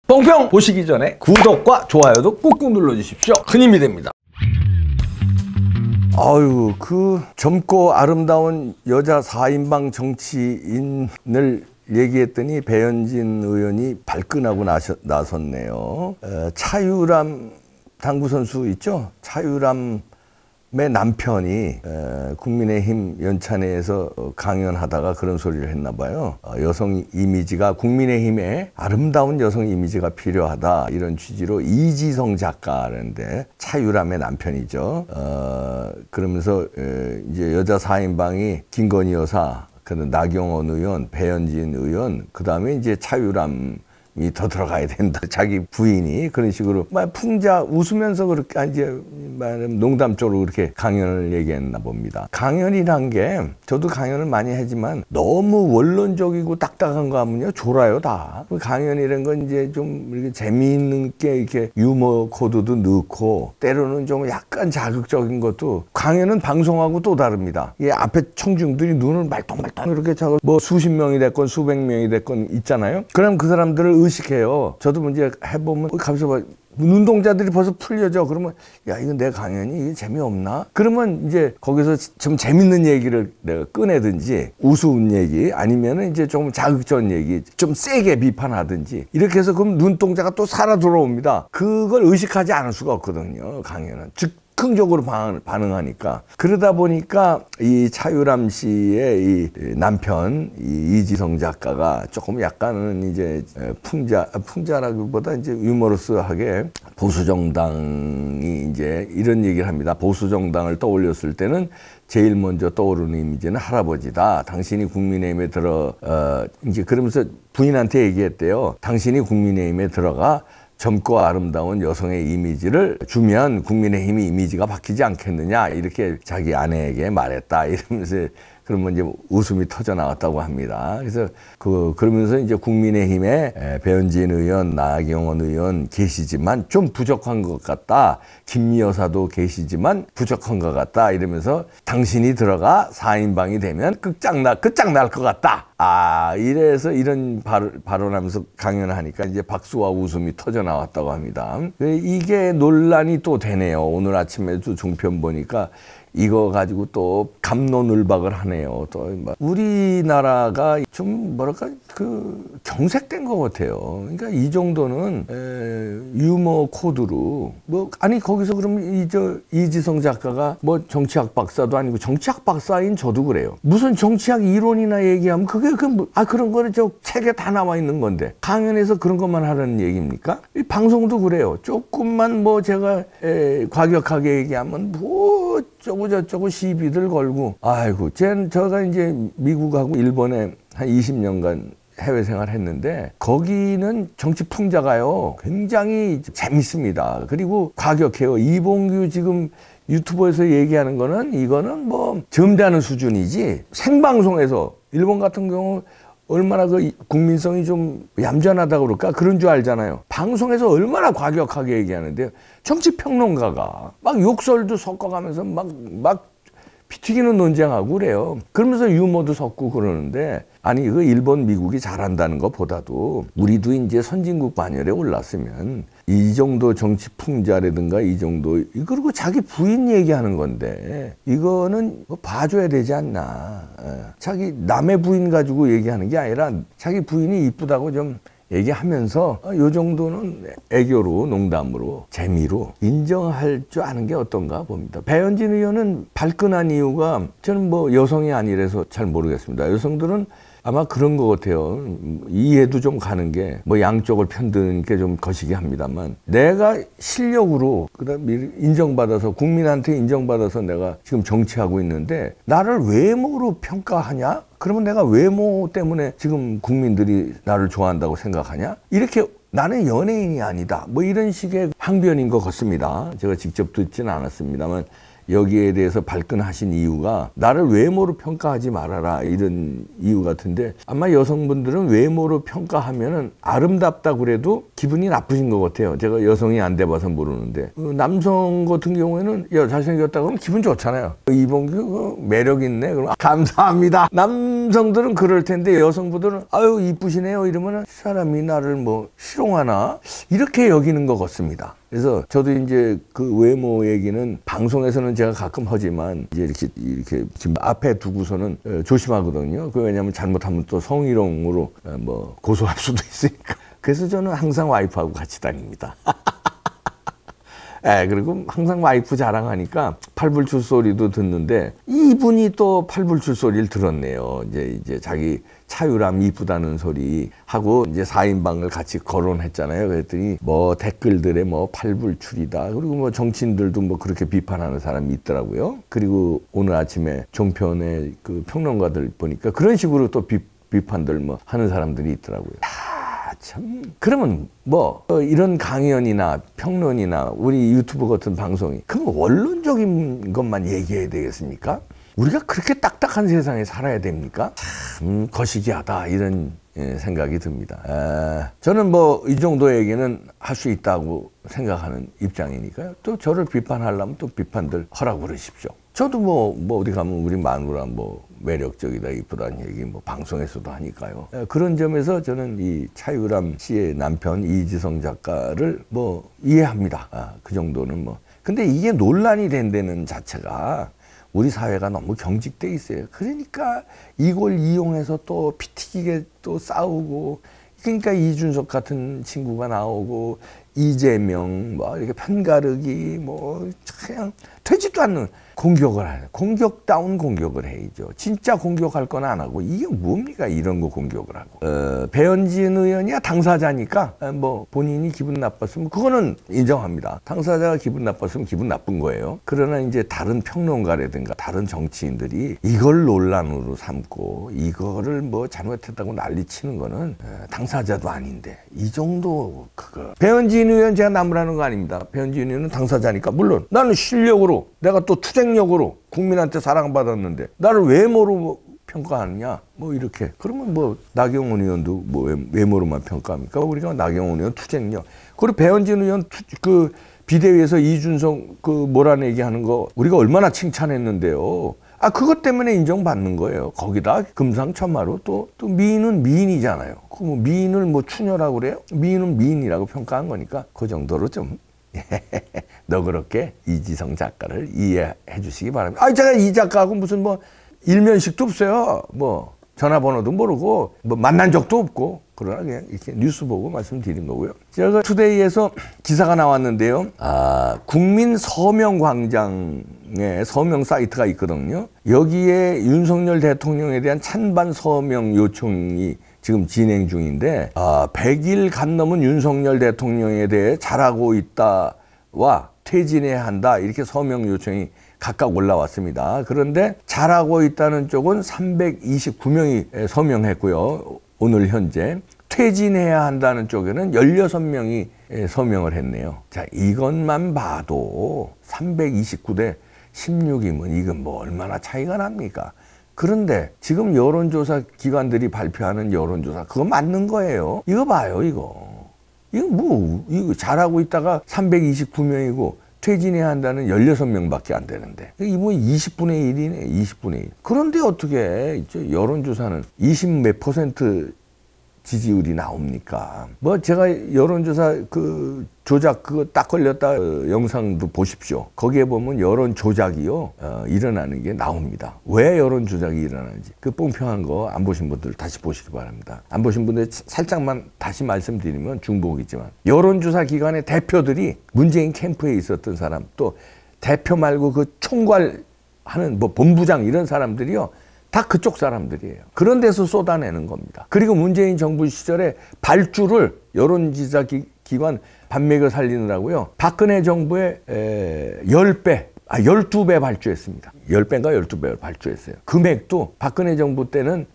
뽕평 보시기 전에 구독과 좋아요도 꾹꾹 눌러주십시오. 큰 힘이 됩니다. 아유, 그 젊고 아름다운 여자 4인방 정치인을 얘기했더니 배현진 의원이 발끈하고 나섰네요. 차유람 당구선수 있죠? 차유람의 남편이 국민의힘 연찬회에서 강연하다가 그런 소리를 했나 봐요. 여성 이미지가, 국민의힘에 아름다운 여성 이미지가 필요하다, 이런 취지로 이지성 작가라는데 차유람의 남편이죠. 그러면서 이제 여자 4인방이 김건희 여사, 나경원 의원, 배현진 의원, 그 다음에 이제 차유람이 더 들어가야 된다. 자기 부인이 그런 식으로 막 풍자 웃으면서 그렇게 이제 농담적으로 그렇게 강연을 얘기했나 봅니다. 강연이란 게 저도 강연을 많이 하지만 너무 원론적이고 딱딱한 거 하면요 졸아요 다. 강연이란 건 이제 좀 이렇게 재미있는 게 이렇게 유머 코드도 넣고 때로는 좀 약간 자극적인 것도. 강연은 방송하고 또 다릅니다. 이 앞에 청중들이 눈을 말똥말똥 이렇게 차고 뭐 수십 명이 됐건 수백 명이 됐건 있잖아요. 그럼 그 사람들을 의식해요. 저도 이제 해보면 가면서 막 눈동자들이 벌써 풀려져. 그러면 야, 이건 내 강연이 이게 재미없나? 그러면 이제 거기서 좀 재밌는 얘기를 내가 꺼내든지, 우스운 얘기 아니면은 이제 좀 자극적인 얘기 좀 세게 비판하든지 이렇게 해서 그럼 눈동자가 또 살아 돌아옵니다. 그걸 의식하지 않을 수가 없거든요, 강연은. 즉흥적으로 반응하니까. 그러다 보니까 이 차유람 씨의 이 남편 이 이지성 작가가 조금 약간은 이제 풍자라기보다 이제 유머러스하게 보수정당이 이제 이런 얘기를 합니다. 보수정당을 떠올렸을 때는 제일 먼저 떠오르는 이미지는 할아버지다. 당신이 국민의힘에 이제 그러면서 부인한테 얘기했대요. 당신이 국민의힘에 들어가 젊고 아름다운 여성의 이미지를 주면 국민의힘의 이미지가 바뀌지 않겠느냐, 이렇게 자기 아내에게 말했다. 이러면서 그러면 이제 웃음이 터져 나왔다고 합니다. 그래서 그러면서 이제 국민의힘에 배현진 의원, 나경원 의원 계시지만 좀 부족한 것 같다. 김미 여사도 계시지만 부족한 것 같다. 이러면서 당신이 들어가 4인방이 되면 끝장날 것 같다. 이래서 이런 발언하면서 강연을 하니까 이제 박수와 웃음이 터져 나왔다고 합니다. 이게 논란이 또 되네요. 오늘 아침에도 종편 보니까 이거 가지고 또 갑론을박을 하네요. 또 우리나라가 좀 뭐랄까 경색된 것 같아요. 그러니까 이 정도는 유머 코드로 거기서 그러면 이지성 작가가 뭐 정치학 박사도 아니고 정치학 박사인 저도 그래요. 무슨 정치학 이론이나 얘기하면 그런 거는 저 책에 다 나와 있는 건데 강연에서 그런 것만 하라는 얘기입니까? 이 방송도 그래요. 조금만 제가 과격하게 얘기하면 저쩌고 시비들 걸고. 아이고, 제가 이제 미국하고 일본에 한 20년간 해외 생활 했는데 거기는 정치 풍자가요 굉장히 재밌습니다. 그리고 과격해요. 이봉규 지금 유튜버에서 얘기하는 거는 이거는 점잖은 수준이지, 생방송에서 일본 같은 경우 얼마나 국민성이 좀 얌전하다고 그럴까? 그런 줄 알잖아요. 방송에서 얼마나 과격하게 얘기하는데요. 정치평론가가 막 욕설도 섞어가면서 막 피튀기는 논쟁하고 그래요. 그러면서 유머도 섞고 그러는데, 아니 이거 일본 미국이 잘한다는 것보다도 우리도 이제 선진국 반열에 올랐으면 이 정도 정치 풍자라든가 이 정도, 그리고 자기 부인 얘기하는 건데 이거는 봐줘야 되지 않나. 자기 남의 부인 가지고 얘기하는 게 아니라 자기 부인이 이쁘다고 좀 얘기하면서 요 정도는 애교로, 농담으로, 재미로 인정할 줄 아는 게 어떤가 봅니다. 배현진 의원은 발끈한 이유가, 저는 여성이 아니라서 잘 모르겠습니다. 여성들은 아마 그런 것 같아요. 이해도 좀 가는 게 양쪽을 편드는 게 좀 거시기 합니다만, 내가 실력으로 그다음에 인정받아서, 국민한테 인정받아서 내가 지금 정치하고 있는데 나를 외모로 평가하냐? 그러면 내가 외모 때문에 지금 국민들이 나를 좋아한다고 생각하냐? 이렇게 나는 연예인이 아니다. 이런 식의 항변인 것 같습니다. 제가 직접 듣지는 않았습니다만 여기에 대해서 발끈하신 이유가 나를 외모로 평가하지 말아라, 이런 이유 같은데, 아마 여성분들은 외모로 평가하면은 아름답다 그래도 기분이 나쁘신 것 같아요. 제가 여성이 안 돼봐서 모르는데 남성 같은 경우에는 야 잘생겼다 그러면 기분 좋잖아요. 이봉규 매력 있네. 그럼 감사합니다. 남성들은 그럴 텐데 여성분들은 아유 이쁘시네요 이러면은 사람이 나를 뭐 실용하나 이렇게 여기는 것 같습니다. 그래서 저도 이제 그 외모 얘기는 방송에서는 제가 가끔 하지만 이제 이렇게 지금 앞에 두고서는 조심하거든요. 그 왜냐하면 잘못하면 또 성희롱으로 뭐 고소할 수도 있으니까. 그래서 저는 항상 와이프하고 같이 다닙니다. 예, 그리고 항상 와이프 자랑하니까 팔불출 소리도 듣는데 이분이 또 팔불출 소리를 들었네요. 이제 자기 차유람 이쁘다는 소리 하고 이제 4인방을 같이 거론했잖아요. 그랬더니 뭐 댓글들에 뭐 팔불출이다. 그리고 뭐 정치인들도 뭐 그렇게 비판하는 사람이 있더라고요. 그리고 오늘 아침에 종편의 그 평론가들 보니까 그런 식으로 또 비판들 뭐 하는 사람들이 있더라고요. 참. 그러면 뭐 이런 강연이나 평론이나 우리 유튜브 같은 방송이 그럼 원론적인 것만 얘기해야 되겠습니까? 우리가 그렇게 딱딱한 세상에 살아야 됩니까? 참 거시기하다 이런 생각이 듭니다. 저는 뭐 이 정도 얘기는 할 수 있다고 생각하는 입장이니까요. 또 저를 비판하려면 또 비판들 하라고 그러십시오. 저도 뭐 어디 가면 우리 마누라 뭐 매력적이다 이쁘다는 얘기 뭐 방송에서도 하니까요. 그런 점에서 저는 이 차유람 씨의 남편 이지성 작가를 뭐 이해합니다. 그 정도는 뭐. 근데 이게 논란이 된다는 자체가 우리 사회가 너무 경직돼 있어요. 그러니까 이걸 이용해서 또 피튀기게 또 싸우고 그러니까 이준석 같은 친구가 나오고 이재명 뭐 이렇게 편가르기 뭐 그냥 되지도 않는 공격을 하는 공격다운 공격을 해야죠. 진짜 공격할 건 안 하고 이게 뭡니까 이런 거 공격을 하고. 배현진 의원이야 당사자니까 뭐 본인이 기분 나빴으면 그거는 인정합니다. 당사자가 기분 나빴으면 기분 나쁜 거예요. 그러나 이제 다른 평론가라든가 다른 정치인들이 이걸 논란으로 삼고 이거를 뭐 잘못했다고 난리치는 거는 당사자도 아닌데 이 정도 그거. 배현진 의원 제가 나무라는 거 아닙니다. 배현진 의원은 당사자니까 물론 나는 실력으로 내가 또 투쟁력으로 국민한테 사랑받았는데 나를 외모로 평가하느냐 뭐 이렇게 그러면 뭐 나경원 의원도 뭐 외모로만 평가합니까? 우리가 나경원 의원 투쟁력 그리고 배현진 의원 그 비대위에서 이준석 그 몰아내기 하는 거 우리가 얼마나 칭찬했는데요. 그것 때문에 인정받는 거예요. 거기다 금상첨화로 또 미인은 미인이잖아요. 그 뭐 미인을 뭐 추녀라고 그래요? 미인은 미인이라고 평가한 거니까 그 정도로 좀 너그럽게 이지성 작가를 이해해 주시기 바랍니다. 제가 이 작가하고 무슨 뭐 일면식도 없어요. 뭐 전화번호도 모르고 뭐 만난 적도 없고 그러나 그냥 이렇게 뉴스 보고 말씀드린 거고요. 제가 투데이에서 기사가 나왔는데요. 국민 서명 광장에 서명 사이트가 있거든요. 여기에 윤석열 대통령에 대한 찬반 서명 요청이 지금 진행 중인데 100일 간 넘은 윤석열 대통령에 대해 잘하고 있다와 퇴진해야 한다 이렇게 서명 요청이 각각 올라왔습니다. 그런데 잘하고 있다는 쪽은 329명이 서명했고요. 오늘 현재 퇴진해야 한다는 쪽에는 16명이 서명을 했네요. 자, 이것만 봐도 329대 16이면 이건 뭐 얼마나 차이가 납니까? 그런데 지금 여론조사 기관들이 발표하는 여론조사 그거 맞는 거예요. 이거 봐요 이거 이거 잘하고 있다가 329명이고 퇴진해야 한다는 16명밖에 안 되는데 이거 뭐 20분의 1이네 20분의 1. 그런데 어떻게 여론조사는 20 몇 % 지지율이 나옵니까? 뭐 제가 여론조사 그 조작 그거 딱 걸렸다 영상도 보십시오. 거기에 보면 여론 조작이요 일어나는 게 나옵니다. 왜 여론 조작이 일어나는지 그 뽕평한 거 안 보신 분들 다시 보시기 바랍니다. 안 보신 분들 살짝만 다시 말씀드리면 중복이지만 여론조사 기관의 대표들이 문재인 캠프에 있었던 사람 또 대표 말고 그 총괄하는 뭐 본부장 이런 사람들이요. 다 그쪽 사람들이에요. 그런 데서 쏟아내는 겁니다. 그리고 문재인 정부 시절에 발주를 여론조사 기관 반맥을 살리느라고요. 박근혜 정부의 10배, 12배 발주했습니다. 10배인가 12배를 발주했어요. 금액도 박근혜 정부 때는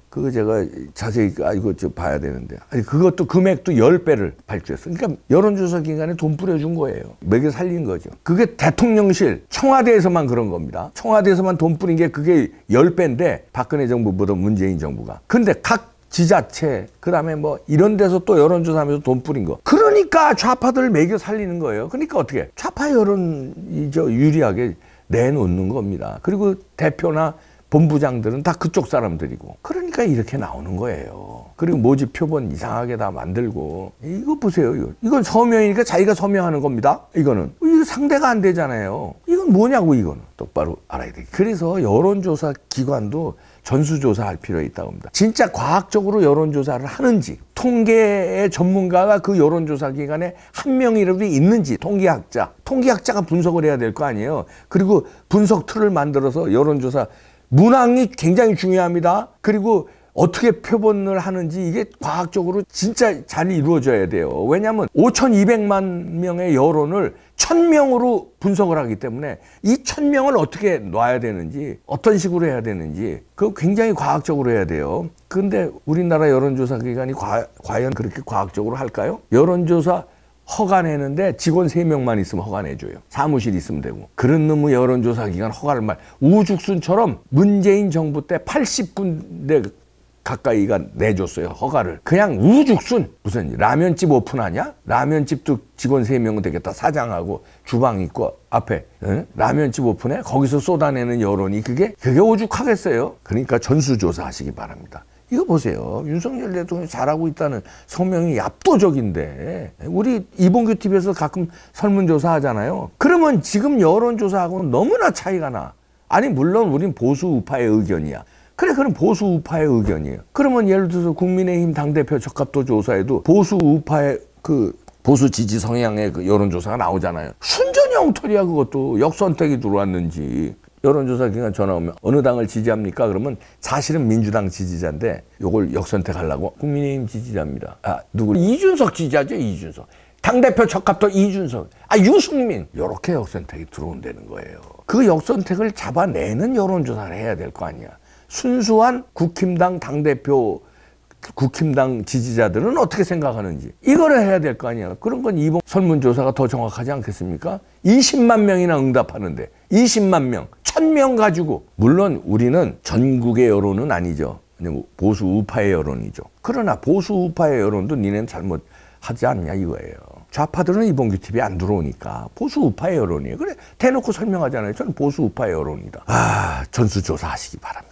그거 제가 자세히 이거 좀 봐야 되는데 그것도 금액도 10배를 발주했어요. 그러니까 여론조사 기관에 돈 뿌려준 거예요. 먹여 살린 거죠. 그게 대통령실, 청와대에서만 그런 겁니다. 청와대에서만 돈 뿌린 게 그게 10배인데 박근혜 정부보다 문재인 정부가. 근데 각 지자체, 그 다음에 뭐 이런 데서 또 여론조사하면서 돈 뿌린 거. 그러니까 좌파들을 매겨 살리는 거예요. 그러니까 어떻게? 좌파 여론이 유리하게 내놓는 겁니다. 그리고 대표나 본부장들은 다 그쪽 사람들이고. 그러니까 이렇게 나오는 거예요. 그리고 모집 표본 이상하게 다 만들고. 이거 보세요. 이건 서명이니까 자기가 서명하는 겁니다. 이거는. 이거 상대가 안 되잖아요. 이건 뭐냐고 이거는. 똑바로 알아야 돼. 그래서 여론조사 기관도 전수조사할 필요가 있다고 합니다. 진짜 과학적으로 여론조사를 하는지, 통계의 전문가가 그 여론조사 기관에 한 명이라도 있는지, 통계학자가 분석을 해야 될 거 아니에요. 그리고 분석 틀을 만들어서 여론조사 문항이 굉장히 중요합니다. 그리고 어떻게 표본을 하는지 이게 과학적으로 진짜 잘 이루어져야 돼요. 왜냐하면 5,200만 명의 여론을 1,000명으로 분석을 하기 때문에 이 1,000명을 어떻게 놔야 되는지, 어떤 식으로 해야 되는지 그거 굉장히 과학적으로 해야 돼요. 근데 우리나라 여론조사 기관이 과연 그렇게 과학적으로 할까요? 여론조사 허가 내는데 직원 3명만 있으면 허가 내줘요. 사무실 있으면 되고. 그런 놈의 여론조사 기관 허가를 우죽순처럼 문재인 정부 때 80군데 가까이가 내줬어요. 허가를. 그냥 우죽순. 무슨 라면집 오픈하냐? 라면집도 직원 3명은 되겠다. 사장하고 주방 있고 앞에 라면집 오픈해? 거기서 쏟아내는 여론이 그게 오죽하겠어요? 그러니까 전수조사 하시기 바랍니다. 이거 보세요. 윤석열 대통령이 잘하고 있다는 성명이 압도적인데 우리 이봉규 TV에서 가끔 설문조사 하잖아요. 그러면 지금 여론조사하고는 너무나 차이가 나. 아니 물론 우린 보수 우파의 의견이야. 그래 그럼 보수 우파의 의견이에요. 그러면 예를 들어서 국민의힘 당대표 적합도 조사에도 보수 우파의 보수 지지 성향의 여론조사가 나오잖아요. 순전히 엉터리야. 그것도 역선택이 들어왔는지. 여론조사 기관 전화 오면 어느 당을 지지합니까? 그러면 사실은 민주당 지지자인데 요걸 역선택하려고 국민의힘 지지자입니다. 누구? 이준석 지지자죠. 이준석. 당대표 적합도 이준석. 유승민. 이렇게 역선택이 들어온다는 거예요. 그 역선택을 잡아내는 여론조사를 해야 될 거 아니야. 순수한 국힘당 당대표 국힘당 지지자들은 어떻게 생각하는지 이거를 해야 될 거 아니야. 그런 건 이번 설문조사가 더 정확하지 않겠습니까? 20만 명이나 응답하는데 20만 명, 1,000명 가지고. 물론 우리는 전국의 여론은 아니죠. 보수 우파의 여론이죠. 그러나 보수 우파의 여론도 니네는 잘못하지 않냐 이거예요. 좌파들은 이봉규 TV 안 들어오니까 보수 우파의 여론이에요. 그래 대놓고 설명하잖아요. 저는 보수 우파의 여론이다. 전수조사 하시기 바랍니다.